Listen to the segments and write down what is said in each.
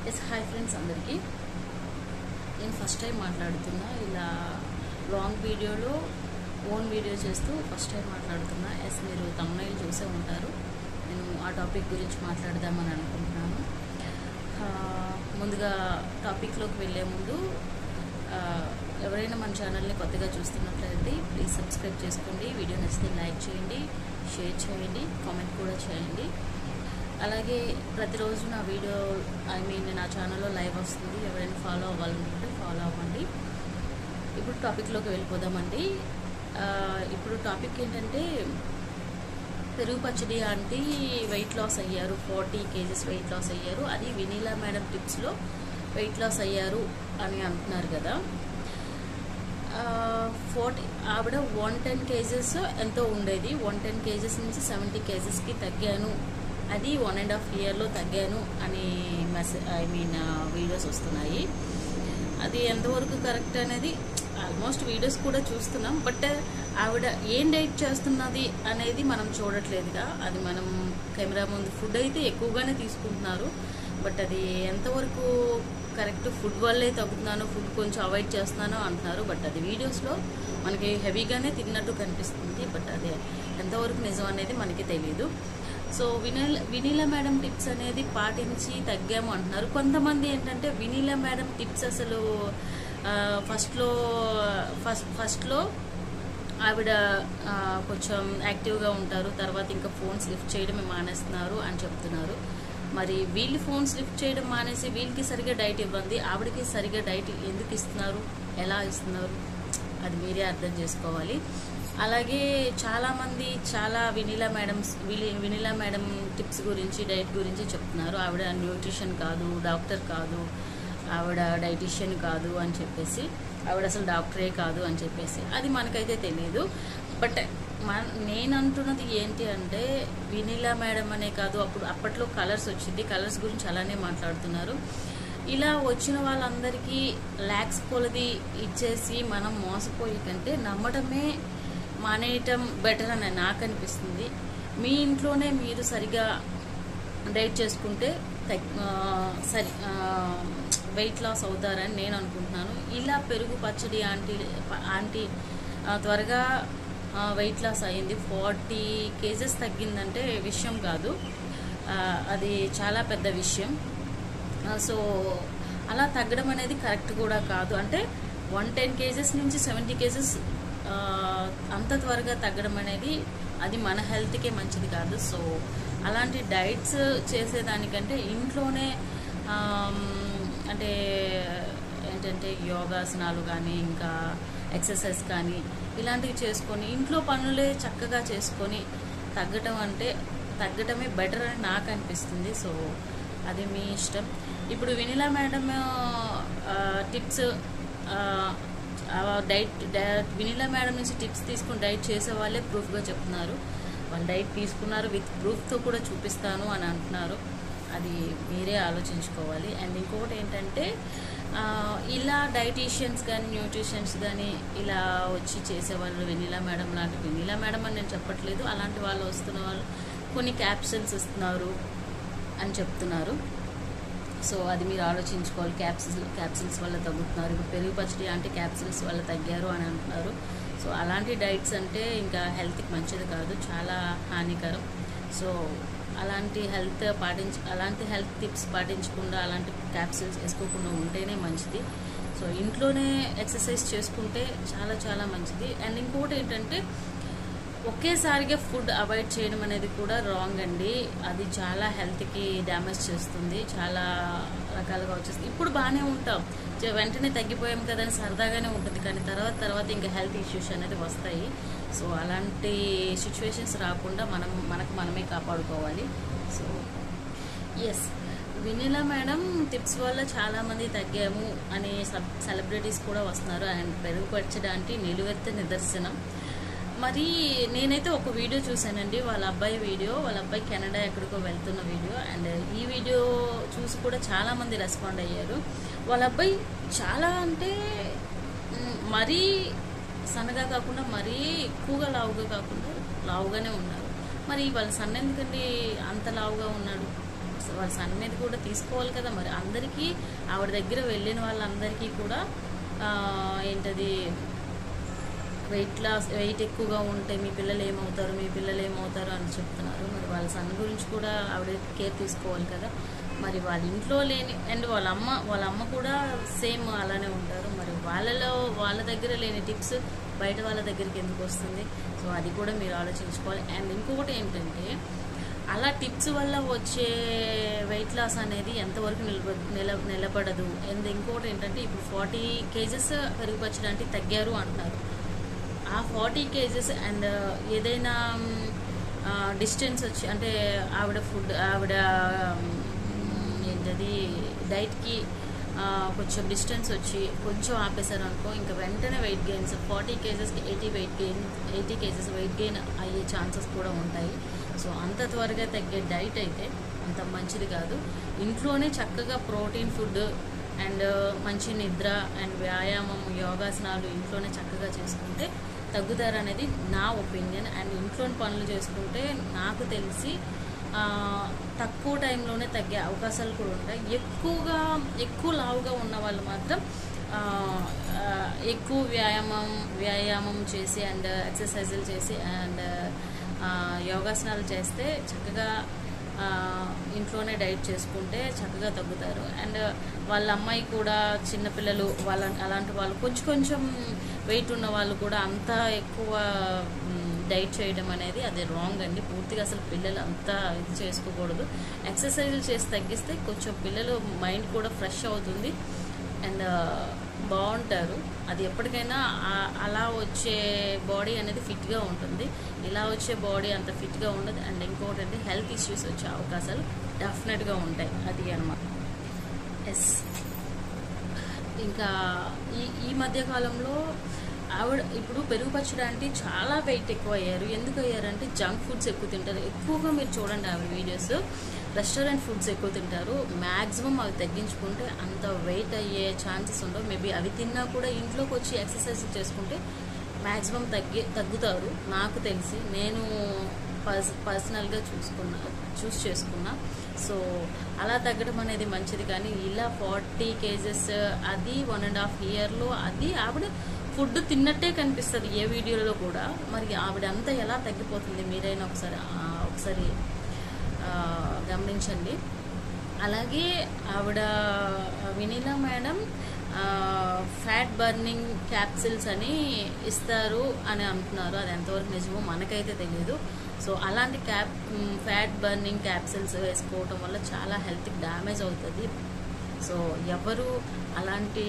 Yes hi friends అందరికీ నేను first time మాట్లాడుతున్నా ఇలా లాంగ్ వీడియోలో ఓన్ వీడియో చేస్తూ ఫస్ట్ టైం మాట్లాడుతున్నా ఎస్ మీరు తమ్నైల్ చూసే ఉంటారు నేను ఆ టాపిక్ గురించి మాట్లాడదామని అనుకుంటున్నాను ముందుగా టాపిక్లోకి వెళ్ళే ముందు ఎవరైనా మన ఛానల్ని కొత్తగా చూస్తున్నట్లయితే ప్లీజ్ సబ్స్క్రైబ్ చేసుకోండి వీడియో నచ్చితే లైక్ చేయండి షేర్ చేయండి కామెంట్ కూడా చేయండి అలాగే ప్రతిరోజు నా వీడియో నా ఛానల్లో లైవ్ వస్తుంది ఎవరైనా ఫాలో అవ్వాలనుకుంటే ఫాలో అవ్వండి ఇప్పుడు టాపిక్లోకి వెళ్ళిపోదామండి ఇప్పుడు టాపిక్ ఏంటంటే పెరుగు పచ్చడి ఆంటీ వెయిట్ లాస్ అయ్యారు 40 kgs వెయిట్ లాస్ అయ్యారు అది వెనీలా మేడం టిప్స్లో వెయిట్ లాస్ అయ్యారు అని అంటున్నారు కదా 40 ఆవిడ 110 kgs ఎంతో ఉండేది 110 kgs నుంచి 70 kgsకి తగ్గాను అది 1.5 yearలో తగ్గాను అని వీడియోస్ వస్తున్నాయి అది ఎంతవరకు కరెక్ట్ అనేది ఆల్మోస్ట్ వీడియోస్ కూడా చూస్తున్నాం బట్ ఆవిడ ఏం డైట్ చేస్తున్నది అనేది మనం చూడట్లేదుగా అది మనం కెమెరా ముందు ఫుడ్ అయితే ఎక్కువగానే తీసుకుంటున్నారు బట్ అది ఎంతవరకు కరెక్ట్ ఫుడ్ వల్లే తగ్గుతున్నాను ఫుడ్ కొంచెం అవాయిడ్ చేస్తున్నాను అంటున్నారు బట్ అది వీడియోస్లో మనకి హెవీగానే తిన్నట్టు కనిపిస్తుంది బట్ అది ఎంతవరకు నిజం అనేది మనకి తెలియదు సో వెనీలా మేడం టిప్స్ అనేది పాటించి తగ్గాము అంటున్నారు కొంతమంది ఏంటంటే వెనీలా మేడం టిప్స్ అసలు ఫస్ట్లో ఆవిడ కొంచెం యాక్టివ్గా ఉంటారు తర్వాత ఇంకా ఫోన్స్ లిఫ్ట్ చేయడమే మానేస్తున్నారు అని చెప్తున్నారు మరి వీళ్ళు ఫోన్స్ లిఫ్ట్ చేయడం మానేసి వీళ్ళకి సరిగా డైట్ ఇవ్వండి ఆవిడకి సరిగా డైట్ ఎందుకు ఇస్తున్నారు ఎలా ఇస్తున్నారు అది మీరే అర్థం చేసుకోవాలి అలాగే చాలామంది చాలా వెనీలా మేడం టిప్స్ గురించి డైట్ గురించి చెప్తున్నారు ఆవిడ న్యూట్రిషన్ కాదు డాక్టర్ కాదు ఆవిడ డైటీషియన్ కాదు అని చెప్పేసి ఆవిడ అసలు డాక్టరే కాదు అని చెప్పేసి అది మనకైతే తెలియదు బట్ నేను అంటున్నది ఏంటి అంటే వెనీలా మేడం అనే కాదు అప్పట్లో కలర్స్ వచ్చింది కలర్స్ గురించి అలానే మాట్లాడుతున్నారు ఇలా వచ్చిన వాళ్ళందరికీ ల్యాక్స్ కొలది ఇచ్చేసి మనం మోసపోయే కంటే నమ్మడమే మానేయటం బెటర్ అని నాకు అనిపిస్తుంది మీ ఇంట్లోనే మీరు సరిగా డైట్ చేసుకుంటే వెయిట్ లాస్ అవుతారని నేను అనుకుంటున్నాను ఇలా పెరుగు పచ్చడి ఆంటీ త్వరగా వెయిట్ లాస్ అయ్యింది 40 kgs తగ్గిందంటే విషయం కాదు అది చాలా పెద్ద విషయం సో అలా తగ్గడం అనేది కరెక్ట్ కూడా కాదు అంటే 110 kgs నుంచి 70 kgs అంత త్వరగా తగ్గడం అనేది అది మన హెల్త్కే మంచిది కాదు సో అలాంటి డైట్స్ చేసేదానికంటే ఇంట్లోనే అంటే ఏంటంటే యోగాసనాలు కానీ ఇంకా ఎక్సర్సైజ్ కానీ ఇలాంటివి చేసుకొని ఇంట్లో పనులే చక్కగా చేసుకొని తగ్గటమే బెటర్ అని నాకు అనిపిస్తుంది సో అది మీ ఇష్టం ఇప్పుడు vanilla madam tips vanilla madam నుంచి టిప్స్ తీసుకుని డైట్ చేసే వాళ్ళే ప్రూఫ్గా చెప్తున్నారు వాళ్ళు డైట్ తీసుకున్నారు విత్ ప్రూఫ్తో కూడా చూపిస్తాను అని అంటున్నారు అది మీరే ఆలోచించుకోవాలి అండ్ ఇంకొకటి ఏంటంటే ఇలా డైటీషియన్స్ కానీ న్యూట్రిషన్స్ కానీ ఇలా వచ్చి చేసేవాళ్ళు వెనీలా మేడం లాంటి వెనీలా మేడం అని నేను చెప్పట్లేదు అలాంటి వాళ్ళు వస్తున్న వాళ్ళు కొన్ని క్యాప్సిల్స్ ఇస్తున్నారు అని చెప్తున్నారు సో అది మీరు ఆలోచించుకోవాలి క్యాప్సిల్స్ వల్ల తగ్గుతున్నారు ఇప్పుడు పెరుగు పచ్చడి అంటే క్యాప్సిల్స్ వల్ల తగ్గారు అని అంటున్నారు సో అలాంటి డైట్స్ అంటే ఇంకా హెల్త్కి మంచిది కాదు చాలా హానికరం సో అలాంటి హెల్త్ టిప్స్ పాటించకుండా అలాంటి క్యాప్సిల్స్ వేసుకోకుండా ఉంటేనే మంచిది సో ఇంట్లోనే ఎక్సర్సైజ్ చేసుకుంటే చాలా చాలా మంచిది అండ్ ఇంకొకటి ఏంటంటే ఒకేసారిగా ఫుడ్ అవాయిడ్ చేయడం అనేది కూడా రాంగ్ అండి అది చాలా హెల్త్కి డ్యామేజ్ చేస్తుంది చాలా రకాలుగా వచ్చేస్తుంది ఇప్పుడు బాగానే ఉంటాం వెంటనే తగ్గిపోయాం కదా అని సరదాగానే ఉంటుంది కానీ తర్వాత ఇంకా హెల్త్ ఇష్యూస్ అనేది వస్తాయి సో అలాంటి సిచ్యువేషన్స్ రాకుండా మనకు మనమే కాపాడుకోవాలి so yes Venila madam tips వల్ల చాలామంది తగ్గాము అనే సెలబ్రిటీస్ కూడా వస్తున్నారు అండ్ పెరుగు పచ్చడి అంటే నిలువెత్త నిదర్శనం మరి నేనైతే ఒక వీడియో చూశానండి వాళ్ళ అబ్బాయి కెనడా ఎక్కడికో వెళ్తున్న వీడియో అండ్ ఈ వీడియో చూసి కూడా చాలామంది రెస్పాండ్ అయ్యారు వాళ్ళ అబ్బాయి చాలా అంటే మరీ సన్నగా కాకుండా మరీ ఎక్కువగా లావుగా కాకుండా లావుగానే ఉన్నారు మరి వాళ్ళ సన్న ఎందుకండి అంత లావుగా ఉన్నాడు వాళ్ళ సన్ మీద కూడా తీసుకోవాలి కదా. మరి అందరికీ ఆవిడ దగ్గర వెళ్ళిన వాళ్ళందరికీ కూడా ఏంటది వెయిట్ ఎక్కువగా ఉంటే మీ పిల్లలు ఏమవుతారు అని చెప్తున్నారు. మరి వాళ్ళ సన్ గురించి కూడా ఆవిడ కేర్ తీసుకోవాలి కదా. మరి వాళ్ళ ఇంట్లో లేని అండ్ వాళ్ళ అమ్మ కూడా సేమ్ అలానే ఉంటారు. మరి వాళ్ళ దగ్గర లేని టిప్స్ బయట వాళ్ళ దగ్గరికి ఎందుకు వస్తుంది? సో అది కూడా మీరు ఆలోచించుకోవాలి. అండ్ ఇంకొకటి ఏంటంటే అలా టిప్స్ వల్ల వచ్చే వెయిట్ లాస్ అనేది ఎంతవరకు నిలబడదు. అండ్ ఇంకొకటి ఏంటంటే ఇప్పుడు 40 kgs పెరుగుపరచడానికి తగ్గారు అంటున్నారు. ఆ 40 kgs అండ్ ఏదైనా డిస్టెన్స్ వచ్చి అంటే ఆవిడ ఏంటది డైట్కి కొంచెం డిస్టెన్స్ వచ్చి కొంచెం ఆపేశారు అనుకో, ఇంకా వెంటనే వెయిట్ గెయిన్స్ 40 kgsకి 80 kgs వెయిట్ గెయిన్ అయ్యే ఛాన్సెస్ కూడా ఉంటాయి. సో అంత త్వరగా తగ్గే డైట్ అయితే అంత మంచిది కాదు. ఇంట్లోనే చక్కగా ప్రోటీన్ ఫుడ్ అండ్ మంచి నిద్ర అండ్ వ్యాయామం, యోగాసనాలు ఇంట్లోనే చక్కగా చేసుకుంటే తగ్గుతారు అనేది నా ఒపీనియన్. అండ్ ఇంట్లోని పనులు చేసుకుంటే నాకు తెలిసి తక్కువ టైంలోనే తగ్గే అవకాశాలు కూడా ఉంటాయి. ఎక్కువ లావుగా ఉన్న వాళ్ళు మాత్రం ఎక్కువ వ్యాయామం చేసి అండ్ ఎక్సర్సైజులు చేసి అండ్ యోగాసనాలు చేస్తే చక్కగా ఇంట్లోనే డైట్ చేసుకుంటే చక్కగా తగ్గుతారు. అండ్ వాళ్ళ అమ్మాయి కూడా చిన్నపిల్లలు అలాంటి వాళ్ళు కొంచెం వెయిట్ ఉన్న వాళ్ళు కూడా అంత ఎక్కువ డైట్ చేయడం అనేది అది రాంగ్ అండి. పూర్తిగా అసలు పిల్లలు అంతా ఇది చేసుకోకూడదు. ఎక్సర్సైజులు చేసి తగ్గిస్తే కొంచెం పిల్లలు మైండ్ కూడా ఫ్రెష్ అవుతుంది అండ్ బాగుంటారు. అది ఎప్పటికైనా అలా వచ్చే బాడీ అనేది ఫిట్గా ఉంటుంది. ఇలా వచ్చే బాడీ అంత ఫిట్గా ఉండదు. అండ్ ఇంకోటి అంటే హెల్త్ ఇష్యూస్ వచ్చే అవకాశాలు డెఫినెట్గా ఉంటాయి. అది అన్నమాట. ఎస్, ఇంకా ఈ మధ్యకాలంలో ఆవిడ ఇప్పుడు పెరుగుపరచడానికి చాలా వెయిట్ ఎక్కువ అయ్యారు. ఎందుకు అయ్యారంటే జంక్ ఫుడ్స్ ఎక్కువ తింటారు. ఎక్కువగా మీరు చూడండి ఆవిడ వీడియోస్, రెస్టారెంట్ ఫుడ్స్ ఎక్కువ తింటారు. మ్యాక్సిమం అవి తగ్గించుకుంటే అంత వెయిట్ అయ్యే ఛాన్సెస్ ఉండవు. మేబీ అవి తిన్నా కూడా ఇంట్లోకి వచ్చి ఎక్సర్సైజ్ చేసుకుంటే మ్యాక్సిమం తగ్గుతారు. నాకు తెలిసి నేను పర్సనల్గా చూస్ చేసుకున్నా. సో అలా తగ్గడం అనేది మంచిది. కానీ ఇలా 40 kgs అది 1.5 yearలో అది ఆవిడ ఫుడ్ తిన్నట్టే కనిపిస్తుంది ఏ వీడియోలో కూడా. మరి ఆవిడ అంతా ఎలా తగ్గిపోతుంది మీరైనా ఒకసారి గమనించండి. అలాగే ఆవిడ Vinila madam fat burning capsules అని ఇస్తారు అని అంటున్నారు. అది ఎంతవరకు నిజమో మనకైతే తెలియదు. సో అలాంటి ఫ్యాట్ బర్నింగ్ క్యాప్సిల్స్ వేసుకోవటం వల్ల చాలా హెల్త్కి డ్యామేజ్ అవుతుంది. సో ఎవరు అలాంటి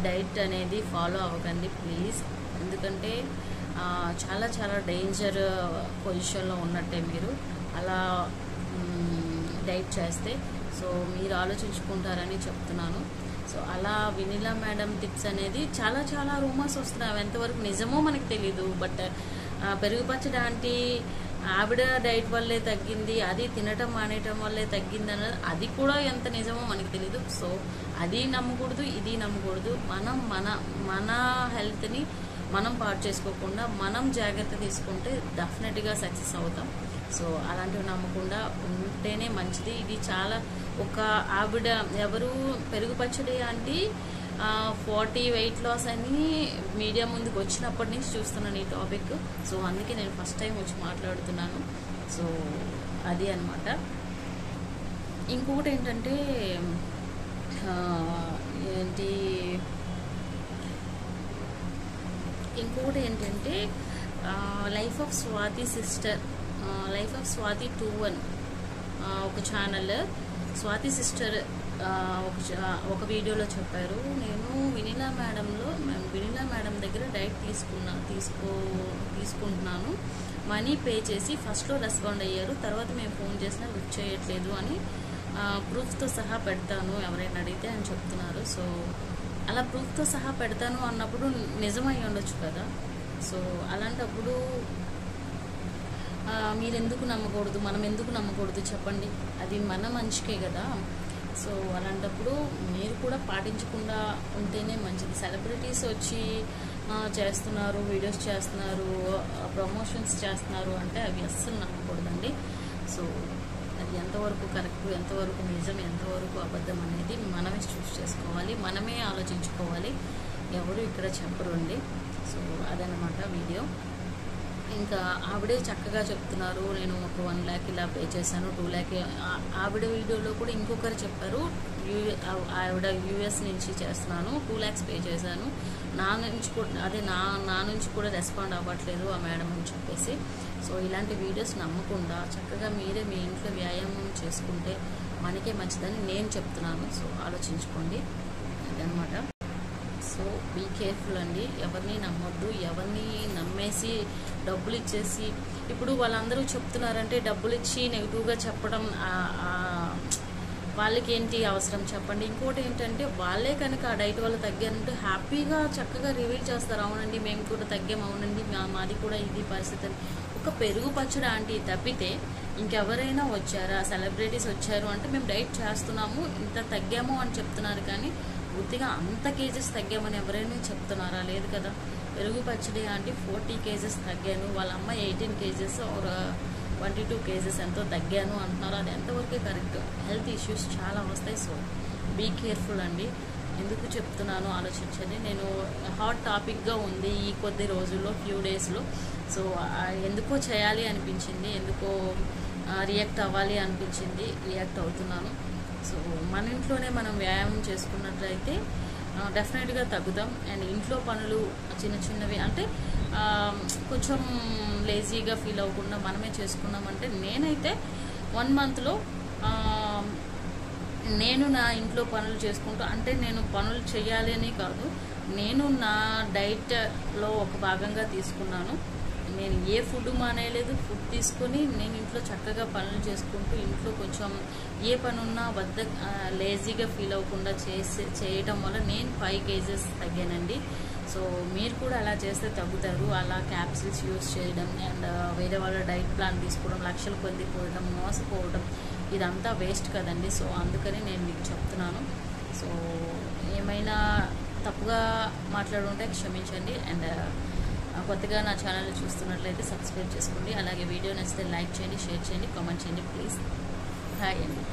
డైట్ అనేది ఫాలో అవ్వకండి ప్లీజ్. ఎందుకంటే చాలా చాలా డేంజర్ పొజిషన్లో ఉన్నట్టే మీరు అలా డైట్ చేస్తే. సో మీరు ఆలోచించుకుంటారని చెప్తున్నాను. సో అలా వినీలా మేడం టిప్స్ అనేది చాలా చాలా రూమర్స్ వస్తున్నాయి. ఎంతవరకు నిజమో మనకు తెలీదు. బట్ పెరుగుపరచడానికి ఆవిడ డైట్ వల్లే తగ్గింది, అది తినటం మానేయటం వల్లే తగ్గింది అన్నది అది కూడా ఎంత నిజమో మనకు తెలీదు. సో అది నమ్మకూడదు, ఇది నమ్మకూడదు. మనం మన హెల్త్ని మనం పాడు చేసుకోకుండా మనం జాగ్రత్త తీసుకుంటే డెఫినెట్గా సక్సెస్ అవుతాం. సో అలాంటివి నమ్మకుండా ఉంటేనే మంచిది. ఇది చాలా ఆవిడ ఎవరు పెరుగు పచ్చడి అంటే 40 వెయిట్ లాస్ అని మీడియా ముందుకు వచ్చినప్పటి నుంచి చూస్తున్నాను ఈ టాపిక్. సో అందుకే నేను ఫస్ట్ టైం వచ్చి మాట్లాడుతున్నాను. సో అది అన్నమాట. ఇంకొకటి ఏంటంటే life of Swathi sister, life of Swathi 2-1 ఒక ఛానల్ స్వాతి సిస్టర్ ఒక వీడియోలో చెప్పారు. నేను వినీలా మేడం దగ్గర డైట్ తీసుకుంటున్నాను, మనీ పే చేసి ఫస్ట్లో రెస్పాండ్ అయ్యారు, తర్వాత మేము ఫోన్ చేసినా లిఫ్ట్ చేయట్లేదు అని ప్రూఫ్తో సహా పెడతాను ఎవరైనా అడిగితే అని చెప్తున్నారు. సో అలా ప్రూఫ్తో సహా పెడతాను అన్నప్పుడు నిజమై ఉండొచ్చు కదా. సో అలాంటప్పుడు మీరెందుకు నమ్మకూడదు, మనం ఎందుకు నమ్మకూడదు చెప్పండి. అది మన మంచికే కదా. సో అలాంటప్పుడు మీరు కూడా పాటించకుండా ఉంటేనే మంచిది. సెలబ్రిటీస్ వచ్చి చేస్తున్నారు, వీడియోస్ చేస్తున్నారు, ప్రమోషన్స్ చేస్తున్నారు అంటే అవి అస్సలు నమ్మకూడదండి. సో అది అది ఎంతవరకు కరెక్ట్, ఎంతవరకు నిజం, ఎంతవరకు అబద్ధం అనేది మనమే చూస్ చేసుకోవాలి, మనమే ఆలోచించుకోవాలి. ఎవరు ఇక్కడ చెప్పరండి. సో అదనమాట వీడియో. ఇంకా ఆవిడే చక్కగా చెప్తున్నారు, నేను ఒక 1 lakh ఇలా పే చేశాను, 2 lakh. ఆవిడ వీడియోలో కూడా ఇంకొకరు చెప్పారు, ఆవిడ యూఎస్ నుంచి చేస్తున్నాను, 2 lakhs పే చేశాను, నా నుంచి కూడా అదే నా నుంచి కూడా రెస్పాండ్ అవ్వట్లేదు ఆ మేడం అని చెప్పేసి. సో ఇలాంటి వీడియోస్ నమ్మకుండా చక్కగా మీరే మీ ఇంట్లో వ్యాయామం చేసుకుంటే మనకే మంచిదని నేను చెప్తున్నాను. సో ఆలోచించుకోండి, అదనమాట. సో బీ కేర్ఫుల్ అండి, ఎవరిని నమ్మొద్దు. ఎవరిని నమ్మేసి డబ్బులు ఇచ్చేసి, ఇప్పుడు వాళ్ళందరూ చెప్తున్నారంటే డబ్బులు ఇచ్చి నెగిటివ్గా చెప్పడం వాళ్ళకి ఏంటి అవసరం చెప్పండి. ఇంకోటి ఏంటంటే వాళ్ళే కనుక ఆ డైట్ వల్ల తగ్గారంటే హ్యాపీగా చక్కగా రివీల్ చేస్తారు, అవునండి మేము కూడా తగ్గాము, అవునండి మాది కూడా ఇది పరిస్థితి అని. ఒక పెరుగు పచ్చడి ఆంటీ తప్పితే ఇంకెవరైనా వచ్చారా, సెలబ్రిటీస్ వచ్చారు అంటే మేము డైట్ చేస్తున్నాము ఇంత తగ్గాము అని చెప్తున్నారు, కానీ పూర్తిగా అంత కేజెస్ తగ్గామని ఎవరైనా చెప్తున్నారా? లేదు కదా. పెరుగు పచ్చడి ఆంటీ 40 kgs తగ్గాను, వాళ్ళ అమ్మ 18 kgs ఒక 22 kgs ఎంతో తగ్గాను అంటున్నారు. అది ఎంతవరకు కరెక్ట్? హెల్త్ ఇష్యూస్ చాలా వస్తాయి. సో బీ కేర్ఫుల్ అండి. ఎందుకు చెప్తున్నాను ఆలోచించండి. నేను హాట్ టాపిక్గా ఉంది ఈ కొద్ది రోజుల్లో, ఫ్యూ డేస్లో. సో ఎందుకో చేయాలి అనిపించింది, ఎందుకో రియాక్ట్ అవ్వాలి అనిపించింది, రియాక్ట్ అవుతున్నాను. సో మన ఇంట్లోనే మనం వ్యాయామం చేసుకున్నట్లయితే డెఫినెట్గా తగ్గుతాం. అండ్ ఇంట్లో పనులు చిన్న చిన్నవి అంటే కొంచెం లేజీగా ఫీల్ అవ్వకుండా మనమే చేసుకున్నామంటే, నేనైతే 1 monthలో నేను నా ఇంట్లో పనులు చేసుకుంటూ, అంటే నేను పనులు చేయాలి అని కాదు, నేను నా డైట్లో ఒక భాగంగా తీసుకున్నాను. నేను ఏ ఫుడ్ మానేయలేదు, ఫుడ్ తీసుకొని నేను ఇంట్లో చక్కగా పనులు చేసుకుంటూ, ఇంట్లో కొంచెం ఏ పని ఉన్నా లేజీగా ఫీల్ అవ్వకుండా చేయటం వల్ల నేను 5 kgs తగ్గానండి. సో మీరు కూడా అలా చేస్తే తగ్గుతారు. అలా క్యాప్సిల్స్ యూస్ చేయడం అండ్ వేరే వాళ్ళ డైట్ ప్లాన్ తీసుకోవడం, లక్షలు పొందిపోవడం, మోసపోవడం, ఇదంతా వేస్ట్ కదండి. సో అందుకని నేను మీకు చెప్తున్నాను. సో ఏమైనా తప్పుగా మాట్లాడుంటే క్షమించండి. అండ్ కొత్తగా నా ఛానల్ని చూస్తున్నట్లయితే సబ్స్క్రైబ్ చేసుకోండి. అలాగే వీడియో నచ్చితే లైక్ చేయండి, షేర్ చేయండి, కామెంట్ చేయండి ప్లీజ్. హాయ్ అండి.